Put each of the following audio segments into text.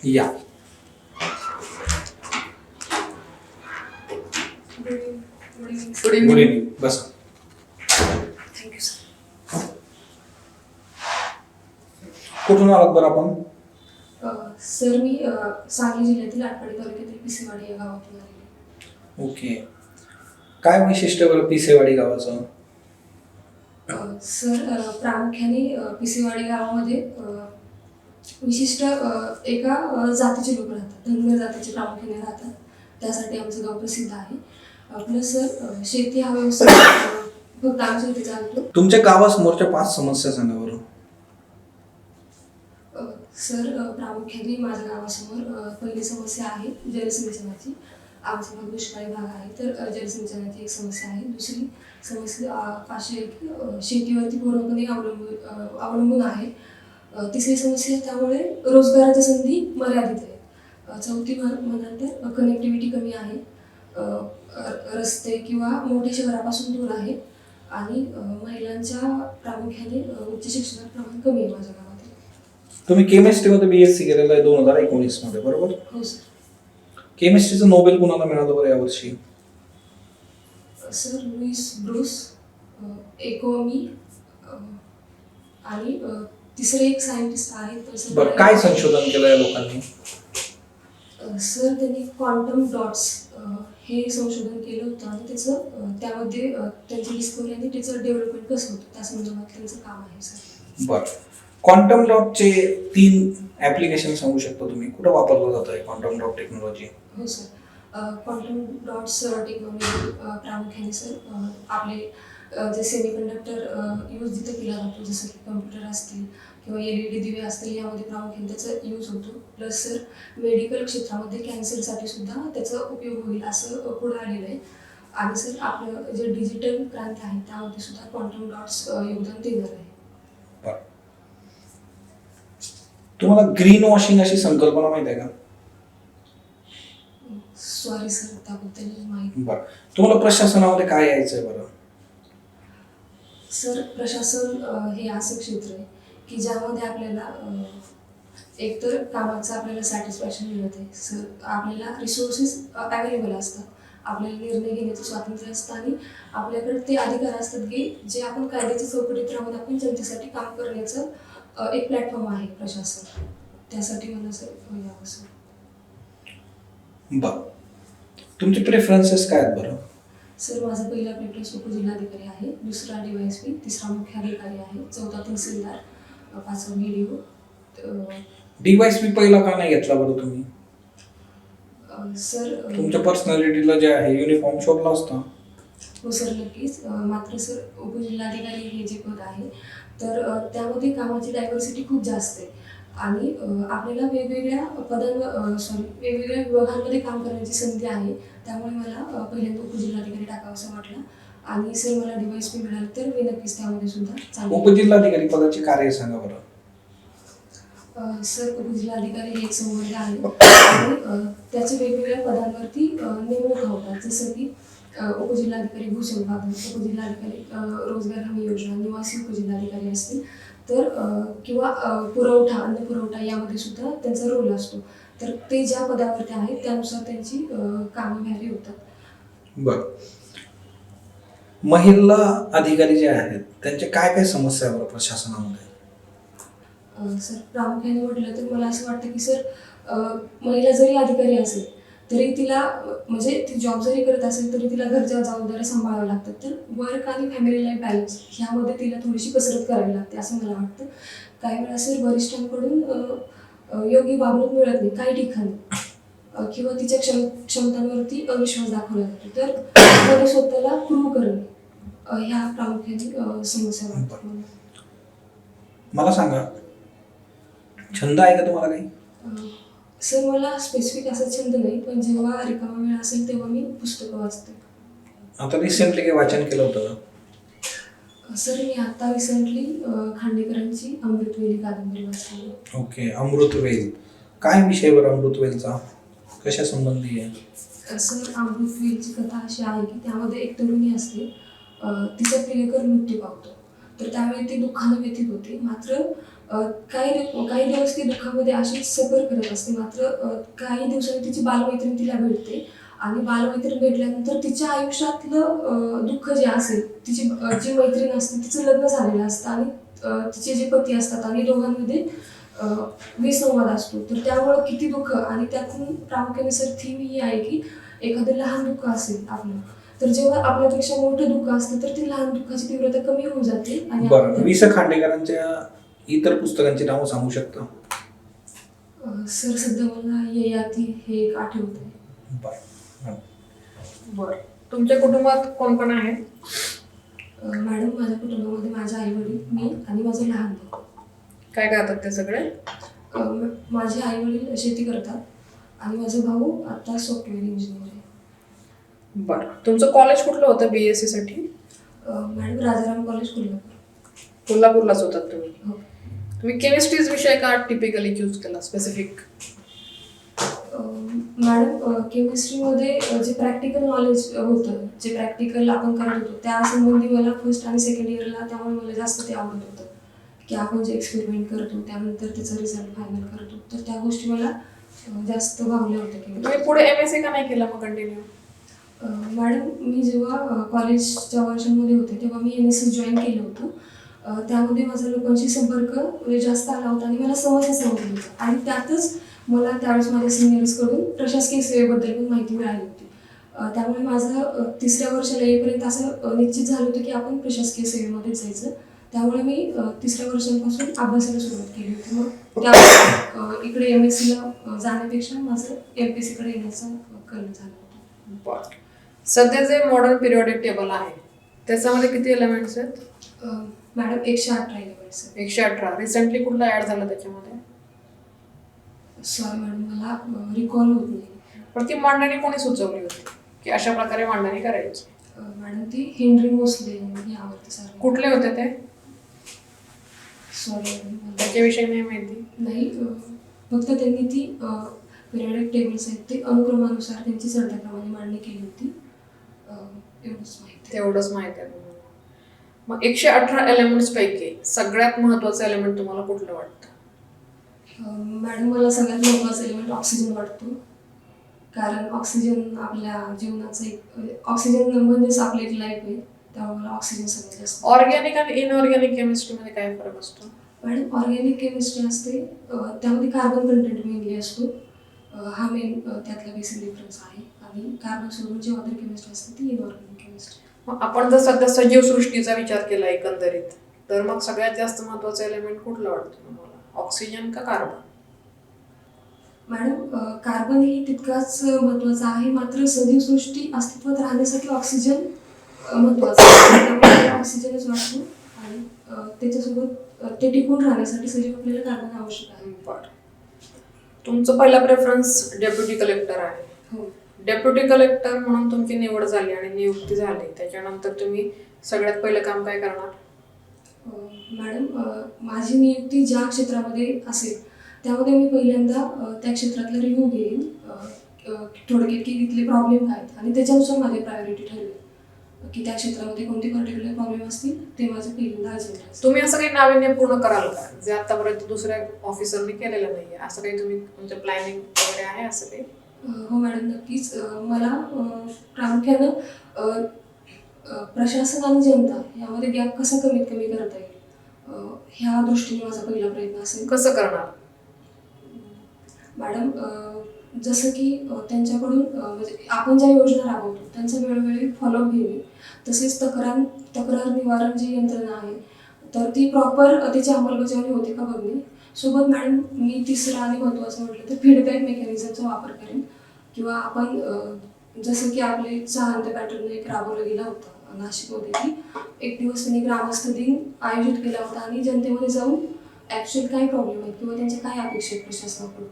या good evening. बसा. Thank you sir. कुठून आलात बरं आपण? सर मी सांगली जिल्ह्यातील आटपाडी तालुक्यातील पिसेवाडी या गावातून आलेले. ओके. काय वैशिष्ट्य बरं पिसेवाडी गावाचं? सर प्रामुख्याने पिसेवाडी गावामध्ये विशिष्ट एका जातीचे लोक राहतात, धनगर जातीचे प्रामुख्याने राहतात. त्यासाठी आमचं गाव प्रसिद्ध आहे. प्लस सर शेती हा व्यवसाय फक्त आमच्या इथे चालतो. तुमच्या गावासमोरच्या 5 समस्या सांगा बरं. सर प्रामुख्याने माझ्या गावासमोर पहिली समस्या आहे जलसिंचनाची. आमचा भाग दुष्काळी भाग आहे, तर जलसिंचनाची एक समस्या आहे. दुसरी समस्या अशी आहे की शेतीवरती पूर्णपणे अवलंबून आहे. तिसरी समस्या त्यामुळे रोजगाराच्या संधी मर्यादित आहेत. चौथी म्हणाल तर कनेक्टिव्हिटी कमी आहे, रस्ते किंवा मोठ्या शहरापासून दूर आहे आणि महिलांच्या प्रामुख्याने उच्च शिक्षणात प्रमाण कमी आहे माझ्या गावात. तुम्ही केमिस्ट्रीमध्ये BSc केलेलं आहे 2019 मध्ये, बरोबर? हो सर. केमिस्ट्रीचं नोबेल कुणाला मिळालं बरं यावर्षी? सर लुईस ब्रूस, एकोमी आणि तिसरे एक सायंटिस्ट आहेत. बरं, काय संशोधन केलं या लोकांनी? सर त्यांनी क्वांटम डॉट्स हे संशोधन केलं होतं आणि त्यामध्ये त्यांची डिस्कवरी आणि त्याचं डेव्हलपमेंट कसं होतं त्या संदर्भात त्यांचं काम आहे सर. बरं, क्वांटम डॉटचे 3 ॲप्लिकेशन सांगू शकता तुम्ही? कुठं वापरलं जातं आहे क्वांटम डॉट टेक्नॉलॉजी? हो सर. क्वांटम डॉट्स टेक्नॉलॉजी प्रामुख्याने सर आपले जे सेमीकंडक्टर यूज जिथं केला जातो, जसं की कम्प्युटर असतील किंवा LED दिवे असतील, यामध्ये प्रामुख्याने त्याचा यूज होतो. प्लस सर मेडिकल क्षेत्रामध्ये कॅन्सरसाठी सुद्धा त्याचा उपयोग होईल असं पुढे आलेलं आहे. आणि सर आपलं जे डिजिटल क्रांती आहे त्यामध्ये सुद्धा क्वांटम डॉट्स योगदान देणार आहे. तुम्हाला ग्रीन वॉशिंग अशी संकल्पना माहिती आहे का? सॉरी सर, त्याबद्दल माहिती. बरं, तुम्हाला प्रशासनामध्ये काय यायचं आहे बरं? सर प्रशासन हे असं क्षेत्र आहे की ज्यामध्ये आपल्याला एकतर कामाचं आपल्याला सॅटिस्फॅक्शन मिळत आहे. सर आपल्याला रिसोर्सेस अवेलेबल असतात, आपल्याला निर्णय घेण्याचं स्वातंत्र्य असतं आणि आपल्याकडे ते अधिकार असतात की जे आपण कायद्याच्या चौकटीत राहून आपण जनतेसाठी काम करण्याचं एक प्लॅटफॉर्म आहे प्रशासन. त्यासाठी मला सर यावं सर. बरं, तुमचे प्रेफरन्सेस काय आहेत बरं? सर माझा पहिला प्रेफरन्स उपजिल्हाधिकारी आहे, दुसरा DYSP, तिसरा मुख्याधिकारी आहे, चौथा तहसीलदार, 5वा BDO. DYSP पहिला का नाही घेतला बरं तुम्ही? सर तुमच्या पर्सनॅलिटीला जे आहे युनिफॉर्म शोभला असता. हो सर, नक्कीच. मात्र सर उपजिल्हाधिकारी हे जे पद आहे तर त्यामध्ये कामाची डायव्हर्सिटी खूप जास्त आहे आणि आपल्याला वेगवेगळ्या वेगवेगळ्या विभागांमध्ये काम करण्याची संधी आहे. त्यामुळे मला पहिल्यांदा उपजिल्हाधिकारी टाकावंसं वाटलं आणि सर मला DYSP मिळालं तर मी नक्कीच त्यामध्ये सुद्धा चांगलं. उपजिल्हाधिकारी पदाचे कार्य सांगा बरं. सर उपजिल्हाधिकारी हे एक संवर्ग आहे आणि त्याच्या वेगवेगळ्या पदांवरती नेमणूक होतात, जसं की उपजिल्हाधिकारी भूसंपादन, उपजिल्हाधिकारी रोजगार हमी योजना, निवासी उपजिल्हाधिकारी असतील तर किंवा पुरवठा, अन्न पुरवठा यामध्ये सुद्धा त्यांचा रोल असतो. तर ते ज्या पदावरती आहेत त्यानुसार त्यांची कामं व्हॅरी होतात. बरं, महिला अधिकारी जे आहेत त्यांचे काय काय समस्या आहे बरं प्रशासनामध्ये? सर प्रामुख्याने म्हटलं तर मला असं वाटतं की सर महिला जरी अधिकारी असेल तरी तिला म्हणजे ती जॉब जरी करत असेल तरी तिला घरच्या जबाबदाऱ्या सांभाळाव्या लागतात. तर वर्क आणि फॅमिली लाईफ बॅलन्स ह्यामध्ये तिला थोडीशी कसरत करावी लागते असं मला वाटतं. काही वेळा सर वरिष्ठांकडून योग्य वागणूक मिळत नाही काही ठिकाणी किंवा तिच्या क्षमतांवरती अविश्वास दाखवला जातो. तर त्यामध्ये स्वतःला प्रूव्ह करणे ह्या प्रामुख्याने समस्या वाटतात मला सांगा, छंद आहे का तुम्हाला काही? सर मला स्पेसिफिक असा छंद नाही, पण जेव्हा रिकामा वेळ असेल तेव्हा मी पुस्तकं वाचते. आता रिसेंटली काही वाचन केलं होतं का? सर मी आता रिसेंटली खांडेकरांची अमृतवेल कादंबरी वाचली. ओके, अमृतवेल. काय विषय बरं अमृतवेलचा, कशा संबंधी आहे? सर अमृतवेलची कथा अशी आहे की त्यामध्ये एक तरुणी असते, तिचा प्रियकर मृत्यू पावतो. तर त्यावेळी ती दुःखानं व्यथित होते. मात्र काही दिवस ती दुःखामध्ये अशीच सफर करत असते. मात्र काही दिवसांनी तिची बालमैत्रीण तिला भेटते आणि बालमैत्रीण भेटल्यानंतर तिच्या आयुष्यातलं दुःख जे असेल, तिची जी मैत्रीण असते तिचं लग्न झालेलं असतं आणि तिचे जे पती असतात आणि दोघांमध्ये विसंवाद असतो. तर त्यामुळं किती दुःख आणि त्यातून प्रामुख्याने सर थीम ही आहे की एखादं लहान दुःख असेल आपलं, तर जेव्हा आपल्यापेक्षा मोठं दुःख असतं तर ती लहान दुःखाची तीव्रता कमी होऊन जाते. आणि बरं, वि. स. खांडेकरांच्या इतर पुस्तकांची नावं सांगू शकता? सर सध्या मला ययाती हे एक आठवत आहे. बरं. बरं, तुमच्या कुटुंबात कोण कोण आहे? मॅडम, माझ्या कुटुंबामध्ये माझे आई वडील, मी आणि माझं लहान भाऊ. काय करतात ते सगळे? माझे आई वडील शेती करतात आणि माझा भाऊ आता सॉफ्टवेअर इंजिनियर आहे. बरं, तुमचं कॉलेज कुठलं होतं BSc साठी? Madam, Rajaram college Kolhapur. कोल्हापूरलाच होतात तुम्ही? हो. तुम्ही केमिस्ट्रीज विषय का टिपिकली चूज केला स्पेसिफिक? मॅडम, केमिस्ट्रीमध्ये जे प्रॅक्टिकल नॉलेज होतं, जे प्रॅक्टिकल आपण करत होतो त्या संबंधी मला फर्स्ट आणि सेकंड इयरला, त्यामुळे मला जास्त ते आवडत होतं की आपण जे एक्सपेरिमेंट करतो त्यानंतर त्याचा रिझल्ट फायनल करतो. तर त्या गोष्टी मला जास्त भावल्या होत्या. तुम्ही पुढे MSc का नाही केलं मग कंटिन्यू? मॅडम, मी जेव्हा कॉलेजच्या वर्षांमध्ये होते तेव्हा मी NSS जॉईन केलं होतं. त्यामध्ये माझा लोकांशी संपर्क जास्त आला होता आणि मला समस्या समजली होती आणि त्यातच मला त्यावेळेस माझ्या सिनियर्सकडून प्रशासकीय सेवेबद्दल पण माहिती मिळाली होती. त्यामुळे माझं तिसऱ्या वर्षाला येईपर्यंत असं निश्चित झालं होतं की आपण प्रशासकीय सेवेमध्येच जायचं. त्यामुळे मी तिसऱ्या वर्षांपासून अभ्यासाला सुरुवात केली होती. मग त्यामुळे इकडे MScला जाण्यापेक्षा माझं MPScकडे येण्याचं करणं झालं होतं. बरं, सध्या जे मॉडर्न पिरियोडिक टेबल आहे त्याच्यामध्ये किती एलिमेंट्स आहेत? मॅडम, 118 एलिमेंट्स आहेत. 118. रिसेंटली कुठला ऍड झाला त्याच्यामध्ये? सॉरी मॅडम, मला रिकॉल होत नाही. पण ती मांडणी कोणी सुचवली होती की अशा प्रकारे मांडणी करायची? मॅडम, ती हेनरी मोसले यांनी आवडते सर. कुठले होते ते? सॉरी मॅडम, मला त्याच्याविषयी नाही माहिती. नाही. फक्त त्यांनी ती पिरियडिक टेबल्स आहेत ते अनुक्रमानुसार त्यांची चढत्याप्रमाणे मांडणी केली होती. एवढंच माहिती. तेवढंच माहिती आहे तुम्हाला. मग 118 एलिमेंट्स पैकी सगळ्यात महत्वाचं एलिमेंट तुम्हाला कुठलं वाटतं? मॅडम, मला सगळ्यात महत्त्वाचा एलिमेंट ऑक्सिजन वाटतो. कारण ऑक्सिजन आपल्या जीवनाचं एक, ऑक्सिजन म्हणजेच आपली एक लाईफ आहे. त्यामुळे मला ऑक्सिजन सगळ्यात जास्त. ऑर्गॅनिक आणि इनऑर्गॅनिक केमिस्ट्रीमध्ये काय फरक असतो? मॅडम, ऑर्गॅनिक केमिस्ट्री असते त्यामध्ये कार्बन कंटेंट मेनली असतो. हा मेन त्यातला बेसिक डिफरन्स आहे. आणि कार्बन सोडून जी अदर केमिस्ट्री असते ती इनऑर्गॅनिक केमिस्ट्री. मग आपण जर सध्या सजीव सृष्टीचा विचार केला एकंदरीत, तर मग सगळ्यात जास्त महत्वाचं एलिमेंट कुठलं वाटतं तुम्हाला? ऑक्सिजन का कार्बन? मॅडम, कार्बन ही तितकाच महत्त्वाचा आहे. मात्र सजीव सृष्टी अस्तित्वात राहण्यासाठी ऑक्सिजन महत्त्वाचा आहे. त्यामुळे मला ऑक्सिजनच वाटतो आणि त्याच्यासोबत ते टिकून राहण्यासाठी सजीव आपल्याला कार्बन आवश्यक आहे. बरं, तुमचं पहिला प्रेफरन्स डेप्युटी कलेक्टर आहे. हो. डेप्युटी कलेक्टर म्हणून तुमची निवड झाली आणि नियुक्ती झाली, त्याच्यानंतर तुम्ही सगळ्यात पहिलं काम काय करणार? मॅडम, माझी नियुक्ती ज्या क्षेत्रामध्ये असेल त्यामध्ये मी पहिल्यांदा त्या क्षेत्रातला रिव्ह्यू घेईन, थोडक्यात की तिथले प्रॉब्लेम काय आहेत आणि त्याच्यानुसार माझी प्रायोरिटी ठरवेल की त्या क्षेत्रामध्ये कोणते पर्टिक्युलर प्रॉब्लेम असतील ते माझं पहिल्यांदा अजेंडा असेल. तुम्ही असं काही नाविन्यपूर्ण कराल का जे आतापर्यंत दुसऱ्या ऑफिसरने केलेलं नाहीये? असं काही तुम्ही तुमचं प्लॅनिंग वगैरे आहे असं काही? हो मॅडम, नक्कीच. मला प्रामुख्यानं प्रशासन आणि जनता यामध्ये गॅप कसा कमीत कमी करता येईल ह्या दृष्टीने माझा पहिला प्रयत्न असेल. कसं करणार? मॅडम, जसं की त्यांच्याकडून म्हणजे आपण ज्या योजना राबवतो त्यांचा वेळोवेळी फॉलोअप घेणे, तसेच तक्रार निवारण जी यंत्रणा आहे तर ती प्रॉपर त्याची अंमलबजावणी होते का बघणे. सोबत मॅडम, मी तिसरं आणि महत्त्वाचं म्हटलं तर फीडबॅक मेकॅनिझमचा वापर करेन. किंवा आपण जसं की आपले चाहते पॅटर्न एक राबवला गेला होता नाशिकमध्ये की एक दिवस त्यांनी ग्रामस्थ दिन आयोजित केला होता आणि जनतेमध्ये जाऊन ॲक्च्युअल काय प्रॉब्लेम आहेत किंवा त्यांच्या काय अपेक्षा आहेत प्रशासनाकडून,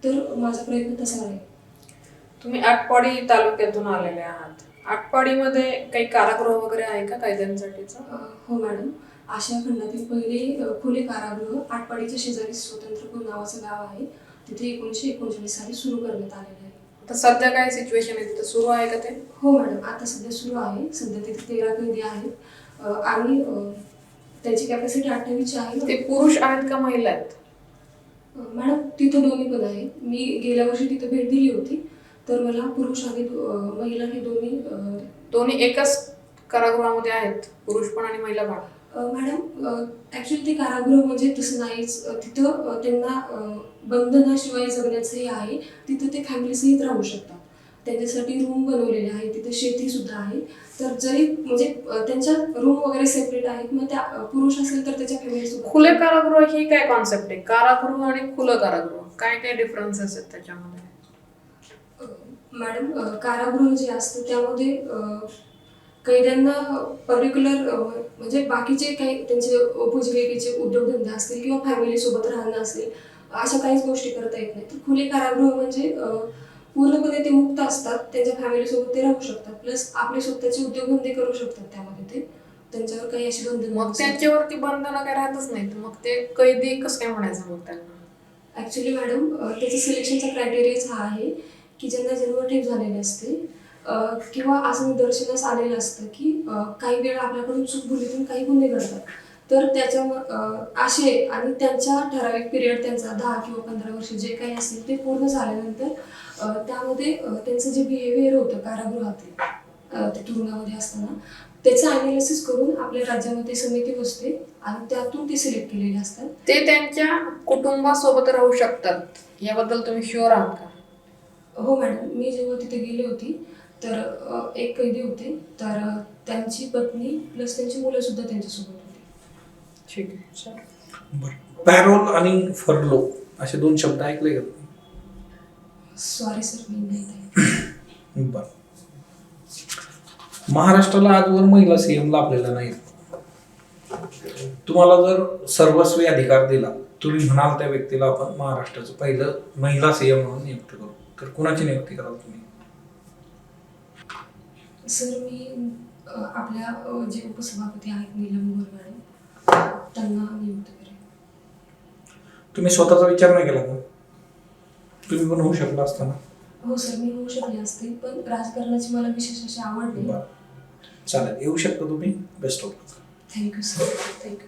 तर माझा प्रयत्न तसा राहील. तुम्ही आटपाडी तालुक्यातून आलेले आहात. आटपाडीमध्ये काही कारागृह वगैरे आहे का कायद्यांसाठीचं? हो मॅडम, आशिया खंडातील पहिले खुले कारागृह आटपाडीच्या शेजारी स्वतंत्रपूर नावाचं गाव आहे. तिथे 1939 साली सुरू करण्यात आलेले आहे. तर सध्या काय सिच्युएशन आहे तिथं? सुरू आहे का ते? हो मॅडम, आता सध्या सुरू आहे. सध्या तिथे 13 कैदी आहेत आणि त्याची कॅपॅसिटी 28ची आहे. ते पुरुष आहेत का महिला आहेत? मॅडम तिथं दोन्ही पण आहे. मी गेल्या वर्षी तिथं भेट दिली होती, तर मला पुरुष आणि महिला हे दोन्ही एकाच कारागृहामध्ये आहेत, पुरुष पण आणि महिला पण? मॅडम ॲक्च्युली ते कारागृह म्हणजे तसं नाहीच. तिथं त्यांना बंधनाशिवाय जगण्याचंही आहे. तिथं ते फॅमिलीसहित राहू शकतात. त्यांच्यासाठी रूम बनवलेले आहे, तिथे शेती सुद्धा आहे. तर जरी म्हणजे त्यांच्या रूम वगैरे सेपरेट आहेत, मग त्या पुरुष असेल तर त्याच्या फॅमिलीसोबत. खुले कारागृह ही काय कॉन्सेप्ट आहे? कारागृह आणि खुलं कारागृह काय काय डिफरन्सेस आहेत त्याच्यामध्ये? मॅडम कारागृह जे असतं त्यामध्ये कैद्यांना पर्टिक्युलर म्हणजे बाकीचे काही त्यांचे उपजीविकेचे उद्योगधंदे असतील किंवा फॅमिलीसोबत राहणं असेल, अशा काहीच गोष्टी करता येत नाही. तर खुले कारागृह म्हणजे पूर्णपणे ते मुक्त असतात, त्यांच्या फॅमिलीसोबत ते राहू शकतात, प्लस आपले स्वतःचे उद्योगधंदे करू शकतात त्यामध्ये. ते त्यांच्यावर काही अशी बंधनं मग नसतात. त्यांच्यावरती बंधनं काय राहतच नाहीत, मग ते कैदी कसं काय म्हणायचं मग त्यांना? ॲक्च्युली मॅडम त्याचं सिलेक्शनचा क्रायटेरियाच हा आहे की ज्यांना जन्मठेप झालेली असते किंवा असं निदर्शनास आलेलं असतं की काही वेळा आपल्याकडून चूकभुलीतून काही गुन्हे घडतात, तर त्याच्यावर असे आणि त्यांच्या ठराविक पिरियड त्यांचा 10 किंवा 15 वर्ष जे काही असेल ते पूर्ण झाल्यानंतर त्यामध्ये त्यांचं जे बिहेवियर होतं कारागृहातील ते तुरुंगामध्ये असताना त्याचं अनालिसिस करून आपल्या राज्यामध्ये समिती बसते आणि त्यातून ते सिलेक्ट केलेले असतात. ते त्यांच्या कुटुंबासोबत राहू शकतात याबद्दल तुम्ही शुअर आहात का? हो मॅडम, मी जेव्हा तिथे गेले होती तर एक कैदी होते, तर त्यांची पत्नी प्लस त्यांची मुलं सुद्धा त्यांच्यासोबत होती. ठीक आहे. बरं, पॅरोल आणि फर्लो असे 2 शब्द ऐकले का? सॉरी सर, मी नाही. बरं, महाराष्ट्राला आजवर महिला सीएम लाभलेला नाही. तुम्हाला जर सर्वस्वी अधिकार दिला, तुम्ही म्हणाल त्या व्यक्तीला आपण महाराष्ट्राचं पहिलं महिला सीएम म्हणून नियुक्त करू, तर कुणाची नियुक्ती कराल तुम्ही? सर मी आपल्या जे उपसभापती आहेत नीलम गोरे मॅडम, त्यांना नियुक्त करेन. तुम्ही स्वतःचा विचार नाही केला का? तुम्ही पण होऊ शकला असताना. हो सर, मी होऊ शकले असते, पण राजकारणाची मला विशेष अशी आवड नाही. चालेल, येऊ शकता तुम्ही. Best of luck. Thank you sir, thank you.